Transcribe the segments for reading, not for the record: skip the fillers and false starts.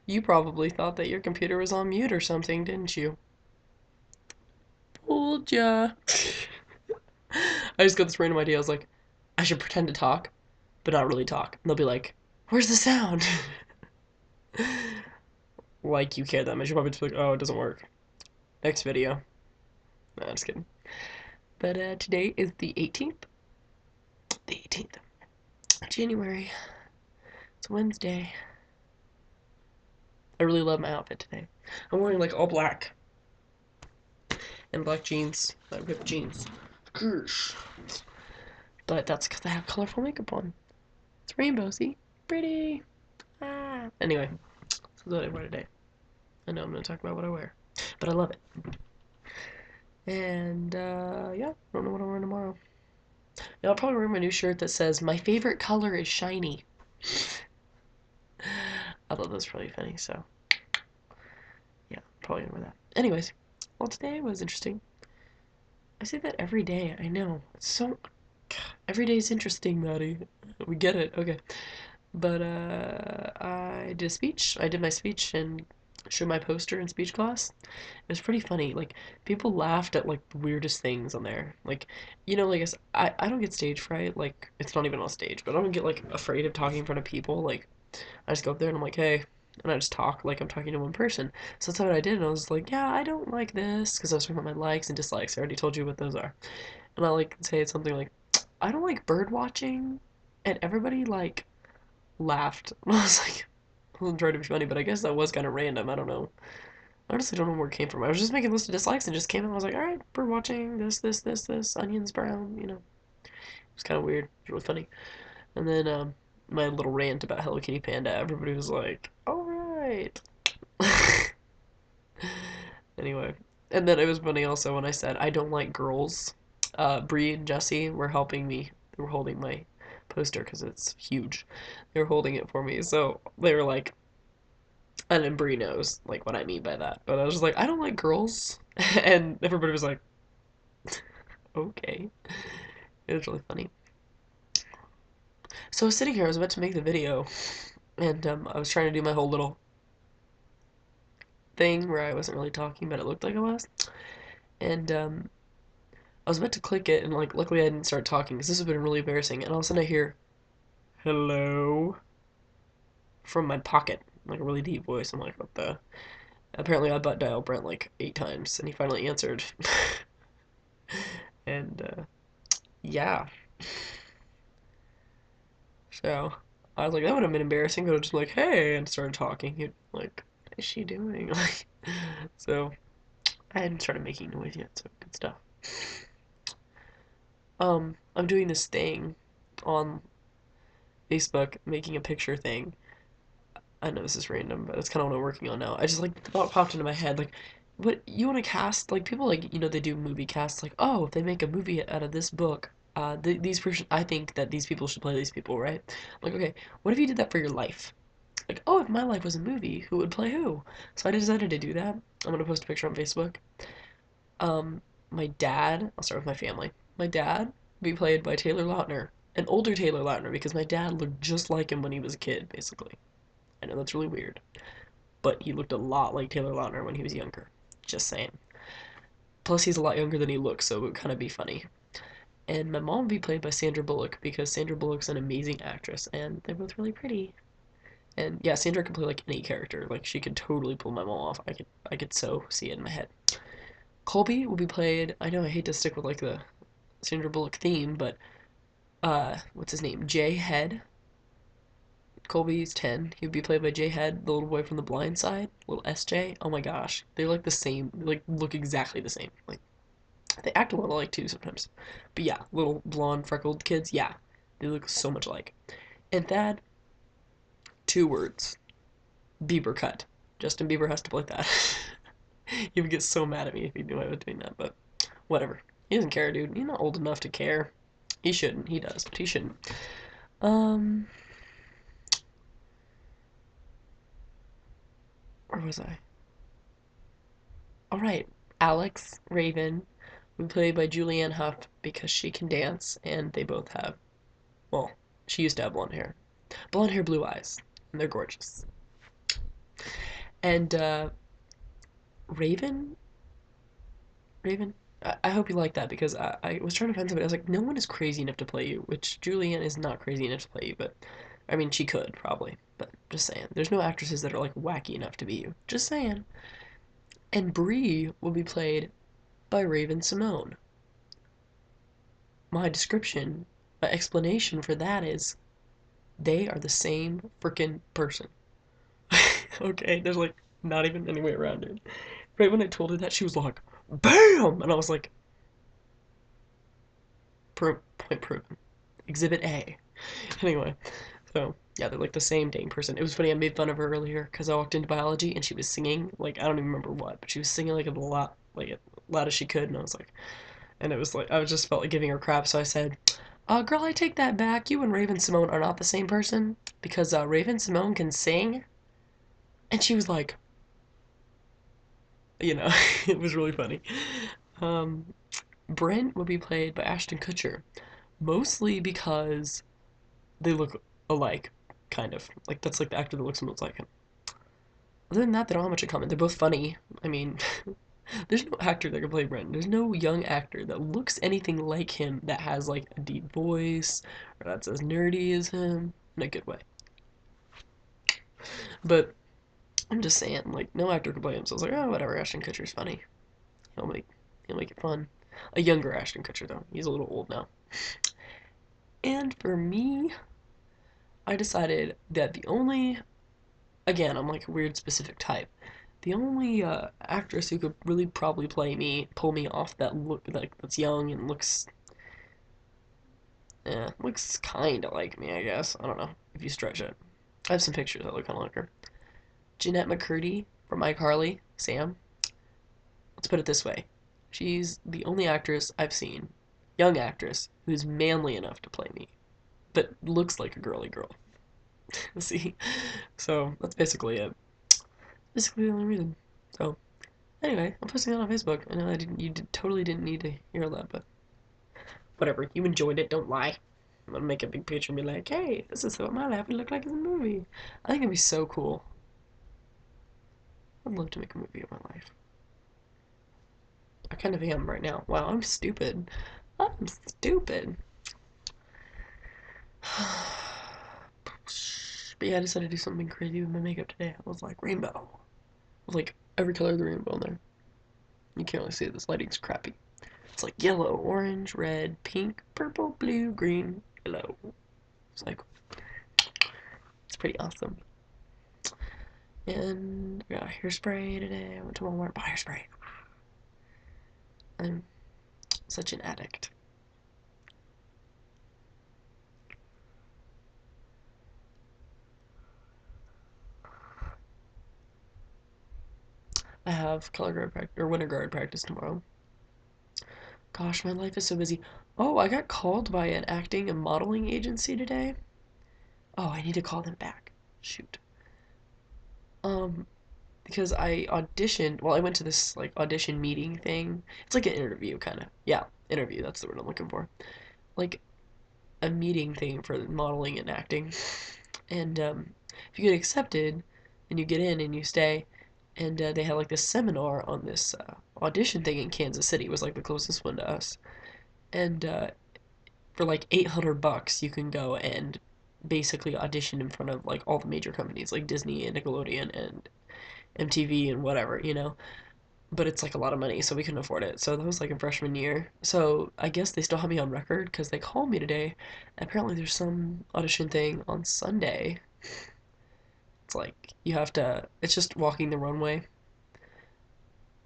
You probably thought that your computer was on mute or something, didn't you? Fooled ya. I just got this random idea. I was like, I should pretend to talk, but not really talk. And they'll be like, where's the sound? Like you care that much. You're probably just like, oh, it doesn't work. Next video. No, just kidding. But today is the 18th. The 18th of January. It's Wednesday. I really love my outfit today. I'm wearing like all black and black jeans, like ripped jeans. But that's because I have colorful makeup on. It's rainbow, see? Pretty. Ah. Anyway, so that's what I wear today. I know I'm going to talk about what I wear, but I love it. And yeah, I don't know what I'm wearing tomorrow. Yeah, I'll probably wear my new shirt that says, my favorite color is shiny. I thought that was probably funny, so yeah, probably gonna wear that. Anyways, well, today was interesting. I say that every day, I know. It's so. Every day is interesting, Maddie. We get it, okay. But I did a speech. I did my speech and showed my poster in speech class. It was pretty funny. Like people laughed at like the weirdest things on there. Like like I don't get stage fright. Like it's not even on stage, but I don't get like afraid of talking in front of people. Like I just go up there and I'm like, hey, and I just talk like I'm talking to one person. So that's what I did, and I was like, yeah, I don't like this because I was talking about my likes and dislikes. I already told you what those are, and I like say something like, I don't like bird watching, and everybody like laughed. And I was like, I wasn't trying to be funny, but I guess that was kind of random. I don't know. I honestly don't know where it came from. I was just making a list of dislikes and just came and I was like, all right, bird watching, this, onions brown, It was kind of weird. It was really funny. And then my little rant about Hello Kitty Panda, everybody was like, all right. Anyway, and then it was funny also when I said I don't like girls. Bree and Jesse were helping me. They were holding my poster because it's huge. They were holding it for me, so they were like, and then Bree knows like what I mean by that. But I was just like, I don't like girls, and everybody was like, okay. It was really funny. So I was sitting here, I was about to make the video, and I was trying to do my whole little thing where I wasn't really talking, but it looked like I was, and I was about to click it, and like luckily I didn't start talking because this has been really embarrassing. And all of a sudden I hear hello from my pocket, like a really deep voice. I'm like, what the? Apparently I butt dialed Brent like 8 times, and he finally answered. And yeah, so I was like, that would have been embarrassing. But I was just like, hey, and started talking. He'd like, what is she doing? Like, so I hadn't started making noise yet. So good stuff. I'm doing this thing on Facebook, making a picture thing. I know this is random, but it's kind of what I'm working on now. I just like the thought popped into my head, like, what you want to cast? Like people like they do movie casts, like oh if they make a movie out of this book, these person I think that these people should play these people, right? Like okay, what if you did that for your life? Like oh if my life was a movie, who would play who? So I decided to do that. I'm gonna post a picture on Facebook. My dad. I'll start with my family. My dad would be played by Taylor Lautner, an older Taylor Lautner, because my dad looked just like him when he was a kid, basically. I know that's really weird, but he looked a lot like Taylor Lautner when he was younger. Just saying. Plus, he's a lot younger than he looks, so it would kind of be funny. And my mom would be played by Sandra Bullock because Sandra Bullock's an amazing actress, and they're both really pretty. And yeah, Sandra could play like any character. Like she could totally pull my mom off. I could so see it in my head. Colby will be played. I know I hate to stick with like the Sandra Bullock theme, but what's his name? Jay Head. Colby's 10. He would be played by Jay Head, the little boy from The Blind Side, little SJ. Oh my gosh, they're like the same. They like look exactly the same. Like they act a little alike too sometimes. But yeah, little blonde freckled kids. Yeah, they look so much alike. And Thad, 2 words. Bieber cut. Justin Bieber has to play that. He would get so mad at me if he knew I was doing that, but whatever. He doesn't care, dude. He's not old enough to care. He shouldn't. He does, but he shouldn't. Um, where was I? All right, Alex Raven, we played by Julianne Hough because she can dance, and they both have, well, she used to have blonde hair, blue eyes, and they're gorgeous. And Raven, Raven. I hope you like that because I was trying to find somebody. I was like, no one is crazy enough to play you, which Julianne is not crazy enough to play you, but I mean, she could probably, but just saying. There's no actresses that are like wacky enough to be you. Just saying. And Bree will be played by Raven Simone. My description, my explanation for that is they are the same freaking person. Okay, there's like not even any way around it. Right when I told her that, she was like, "Bam!" And I was like, Point proven. Exhibit A." Anyway, so yeah, they're like the same dang person. It was funny. I made fun of her earlier because I walked into biology and she was singing like I don't even remember what, but she was singing like a lot, like as loud as she could, and I was like, and it was like I just felt like giving her crap, so I said, girl, I take that back. You and Raven Simone are not the same person because Raven Simone can sing," and she was like, it was really funny. Um, Brent would be played by Ashton Kutcher, mostly because they look alike, kind of. Like, that's like the actor that looks most like him. Other than that, they don't have much in common. They're both funny. I mean, there's no actor that can play Brent. There's no young actor that looks anything like him that has, like, a deep voice or that's as nerdy as him in a good way. But I'm just saying, like, no actor can play him. So I was like, oh, whatever. Ashton Kutcher's funny. He'll make, he'll make it fun. A younger Ashton Kutcher, though. He's a little old now. And for me, I decided that the only, again, I'm like a weird specific type. The only actress who could really probably play me, pull me off that look, like that's young and looks kind of like me, I guess. I don't know if you stretch it. I have some pictures that look kind of like her. Jeanette McCurdy from iCarly, Sam. Let's put it this way: she's the only actress I've seen, young actress, who's manly enough to play me, but looks like a girly girl. See, so that's basically it. Basically the only reason. So anyway, I'm posting that on Facebook. I know totally didn't need to hear that, but whatever. You enjoyed it. Don't lie. I'm gonna make a big picture and be like, hey, this is what my life would look like as a movie. I think it'd be so cool. I'd love to make a movie of my life. I kind of am right now. Wow, I'm stupid. I'm stupid. But yeah, I decided to do something crazy with my makeup today. I was like rainbow. With like every color of the rainbow in there. You can't really see it. This lighting's crappy. It's like yellow, orange, red, pink, purple, blue, green, yellow. It's like, it's pretty awesome. And I got hairspray today. I went to Walmart, bought hairspray. I'm such an addict. I have color guard practice or winter guard practice tomorrow. Gosh, my life is so busy. Oh, I got called by an acting and modeling agency today. Oh, I need to call them back. Shoot. Um, because I auditioned. Well, I went to this like audition meeting thing. It's like an interview, kind of. Yeah, interview. That's the word I'm looking for. Like a meeting thing for modeling and acting. And if you get accepted, and you get in and you stay, and they had like this seminar on this audition thing in Kansas City. It was like the closest one to us, and for like $800, you can go and basically audition in front of like all the major companies like Disney and Nickelodeon and MTV and whatever, you know. But it's like a lot of money, so we couldn't afford it. So that was like in freshman year. So I guess they still have me on record because they called me today. Apparently, there's some audition thing on Sunday. It's like you have to. It's just walking the runway,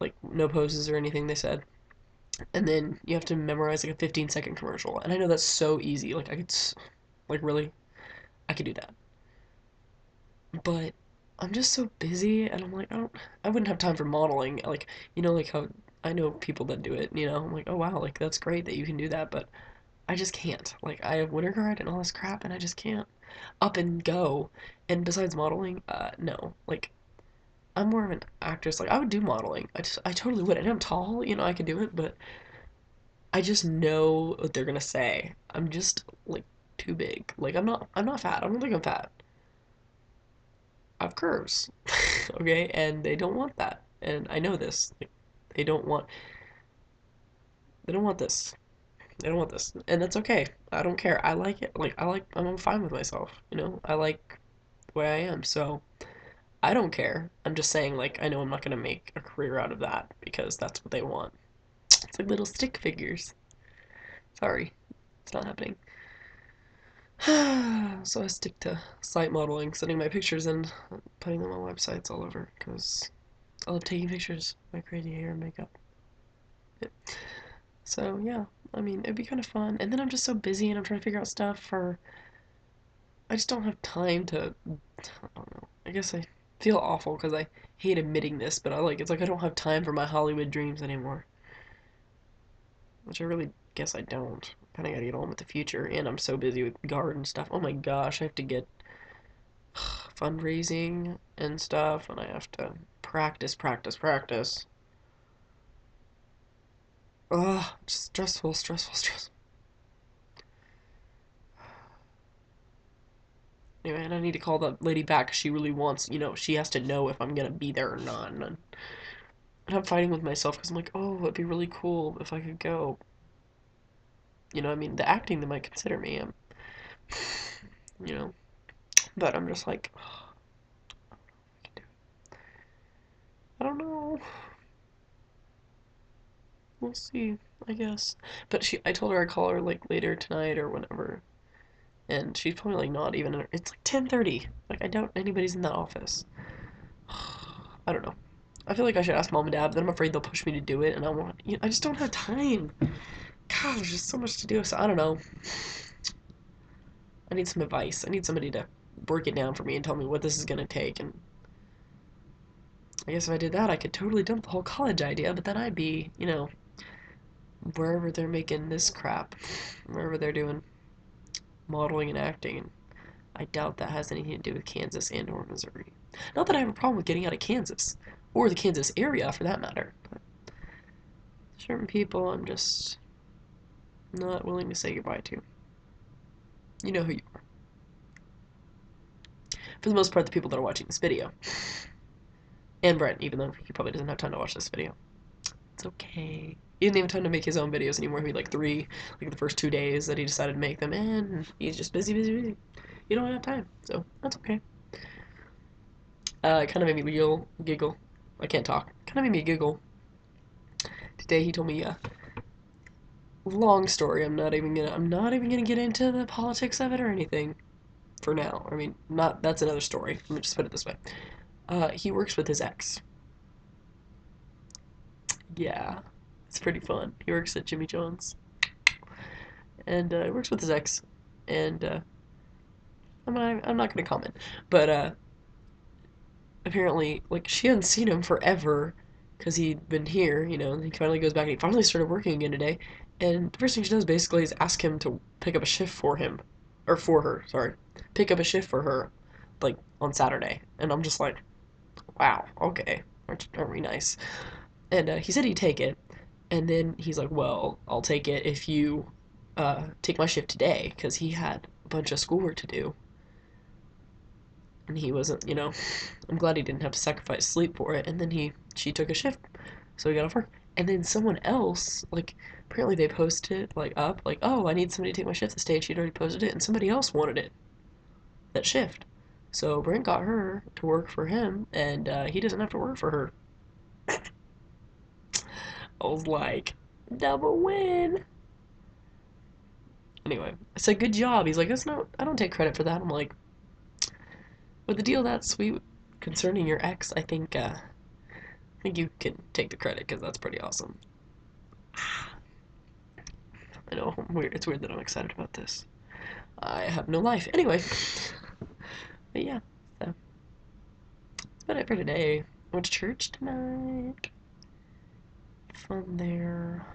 like no poses or anything. They said, and then you have to memorize like a 15-second commercial. And I know that's so easy. Like I could, like really, I could do that. But I'm just so busy, and I'm like, I wouldn't have time for modeling. Like, like how I know people that do it. I'm like, oh wow, like that's great that you can do that, but I just can't. Like, I have winter guard and all this crap, and I just can't up and go. And besides modeling, no. Like, I'm more of an actress. Like, I would do modeling. I totally would. And I'm tall, I could do it, but I just know what they're gonna say. I'm just like too big. Like, I'm not fat. I don't think I'm fat. I have curves, okay, and they don't want that, and I know this. Like, they don't want they don't want this. They don't want this, and that's okay. I don't care. I like it. Like I'm fine with myself. I like the way I am. So I don't care. I'm just saying, like, I know I'm not gonna make a career out of that because that's what they want. It's like little stick figures. Sorry, it's not happening. So I stick to site modeling, sending my pictures and putting them on websites all over because I love taking pictures. My crazy hair and makeup. Yeah. So yeah, I mean, it'd be kind of fun. And then I'm just so busy and I'm trying to figure out stuff for. I just don't have time to. I don't know. I guess I feel awful because I hate admitting this, but it's like I don't have time for my Hollywood dreams anymore. Which I really guess I don't. Kind of gotta get on with the future, and I'm so busy with garden stuff. Oh my gosh, I have to get fundraising and stuff, and I have to practice, practice, practice. Ugh, just stressful, stressful, stressful. Anyway, and I need to call that lady back 'cause she really wants, she has to know if I'm gonna be there or not. And I'm fighting with myself because I'm like, oh, it'd be really cool if I could go. I mean, the acting, they might consider me. You know, but I'm just like, I don't know. We'll see, I guess. But I told her I'd call her like later tonight or whenever, and she's probably like not even. It's like 10:30. Like I doubt anybody's in that office. I don't know. I feel like I should ask mom and dad, but I'm afraid they'll push me to do it, and I just don't have time. God, there's just so much to do. So I don't know. I need some advice. I need somebody to break it down for me and tell me what this is gonna take. And I guess if I did that, I could totally dump the whole college idea. But then I'd be, wherever they're making this crap, wherever they're doing modeling and acting. And I doubt that has anything to do with Kansas and or Missouri. Not that I have a problem with getting out of Kansas or the Kansas area for that matter. But certain people, I'm just not willing to say goodbye to. You know who you are. For the most part, the people that are watching this video. And Brent, even though he probably doesn't have time to watch this video. It's okay. He didn't even have time to make his own videos anymore. He had like three, like the first 2 days that he decided to make them, and he's just busy, busy, busy. You don't have time, so that's okay. It kind of made me giggle. I can't talk. Kind of made me giggle. Today he told me, long story. I'm not even gonna get into the politics of it or anything for now. I mean, not that's another story. Let me just put it this way. He works with his ex. Yeah, it's pretty fun. He works at Jimmy John's, and he works with his ex, and I'm not gonna comment, but apparently, like, she hadn't seen him forever because he'd been here, and he finally goes back and he finally started working again today. And the first thing she does basically is ask him to pick up a shift for him, or for her, sorry, pick up a shift for her, like, on Saturday. And I'm just like, wow, okay, aren't we nice? And he said he'd take it, and then he's like, well, I'll take it if you take my shift today because he had a bunch of schoolwork to do and he wasn't, I'm glad he didn't have to sacrifice sleep for it. And then she took a shift, so he got off work. And then someone else, like, apparently they posted like up, like, oh, I need somebody to take my shift this day. And she'd already posted it, and somebody else wanted it, that shift. So Brent got her to work for him, and he doesn't have to work for her. I was like, double win. Anyway, I said, good job. He's like, that's not, I don't take credit for that. I'm like, with the deal that sweet concerning your ex, I think you can take the credit because that's pretty awesome. I know, weird. It's weird that I'm excited about this. I have no life. Anyway, but yeah, so that's about it for today. I went to church tonight. Fun there.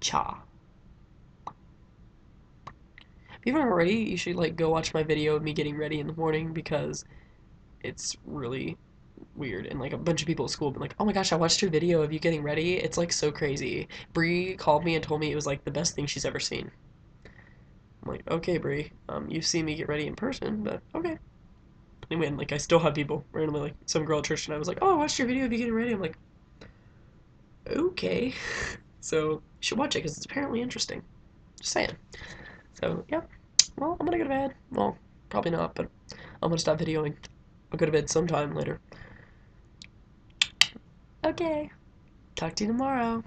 Cha. If you haven't already, you should like go watch my video of me getting ready in the morning because it's really weird. And like a bunch of people at school have been like, "Oh my gosh, I watched your video of you getting ready. It's like so crazy." Bree called me and told me it was like the best thing she's ever seen. I'm like, okay, Brie, you've seen me get ready in person, but okay. Anyway, and, like, I still have people randomly, like, some girl at church tonight was like, oh, I watched your video of you getting ready. I'm like, okay. So, you should watch it because it's apparently interesting. Just saying. So, yeah. Well, I'm gonna go to bed. Well, probably not, but I'm gonna stop videoing. I'll go to bed sometime later. Okay. Talk to you tomorrow.